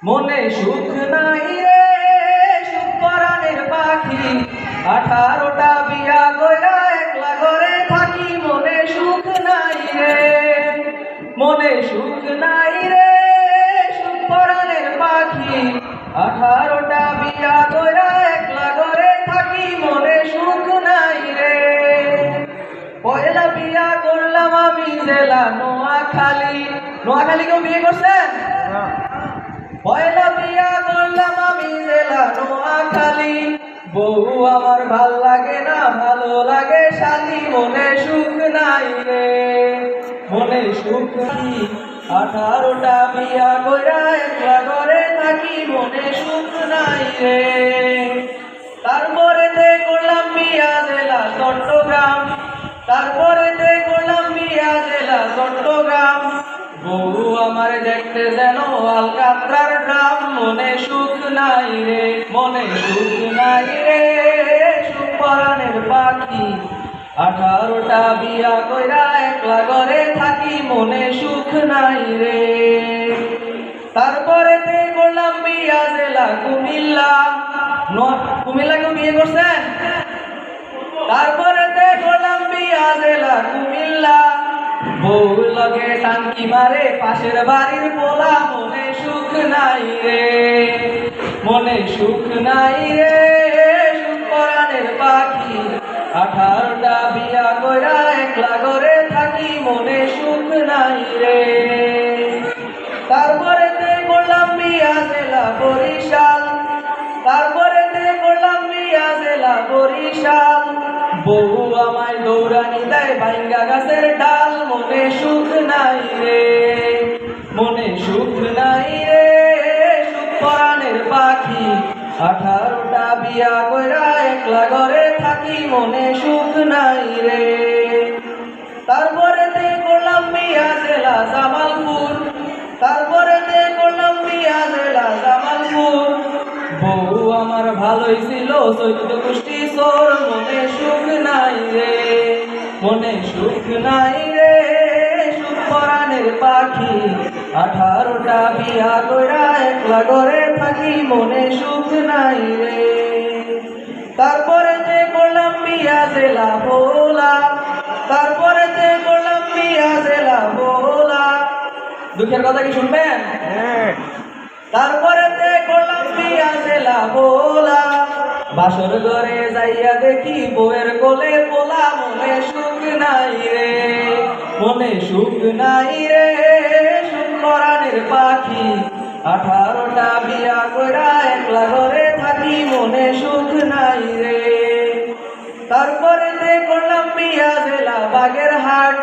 মনে সুখ নাই রে সুখ পরাণের পাখি 18টা বিয়া কইরা একলা ঘরে থাকি মনে সুখ নাই রে মনে সুখ নাই রে সুখ পরাণের পাখি 18টা বিয়া কইরা একলা ঘরে থাকি মনে সুখ নাই রে পয়লা বিয়া করলাম আমি জেলা নোয়াখালী কেউ বিয়ে করছেন? পয়লা বিয়া করলাম আমি জেলা নোয়াখালী বউ আমার ভাল লাগে না ভালো লাগে শালি মনে সুখ নাই রে মনে সুখ নাই 18টা বিয়া কইরা একলা ঘরে থাকি মনে সুখ নাই রে তারপরে করলাম বিয়া জেলা চট্টগ্রাম বউ আমার দেখতে যেন আলকাত্রার ড্রাম মনে সুখ নাই রে সুখ পরাণের পাখি 18টা বিয়া কইরা একলা ঘরে থাকি মনে সুখ নাই রে তারপরে করলাম বিয়া জেলা কুমিল্লা কেউ বিয়ে করছেন? তারপরে করলাম বিয়া জেলা কুমিল্লা বউ লগে টাঙ্কি মারে পাশের বাড়ির পোলা মনে সুখ নাই রে সুখ পরাণের পাখি 18টা বিয়া কইরা একলা ঘরে থাকি মনে সুখ নাই রে তারপরে করলাম বিয়া জেলা বরিশাল বউ আমায় দৌড়ানি দেয় ভাঙ্গা গাছের ডাল মনে সুখ নাই রে সুখ পরাণের পাখি 18টা বিয়া কইরা একলা ঘরে থাকি মনে সুখ নাই রে তারপরে করলাম বিয়া জেলা জামালপুর বউ আমার ভালোই ছিল 14 গোষ্ঠী চোর মনে সুখ নাই রে সুখ পরাণের পাখি 18টা বিয়া কইরা একলা ঘরে থাকি মনে সুখ নাই রে তারপরে করলাম বিয়া জেলা ভোলা দুঃখের কথা কি শুনবেন? তারপরে করলাম বিয়া জেলা ভোলা বাসর ঘরে যাইয়া দেখি বউয়ের কোলে পোলা মনে সুখ নাই রে সুখ পরাণের পাখি 18টা বিয়া কইরা একলা ঘরে থাকি মনে সুখ নাই রে তারপরে করলাম বিয়া জেলা বাগেরহাট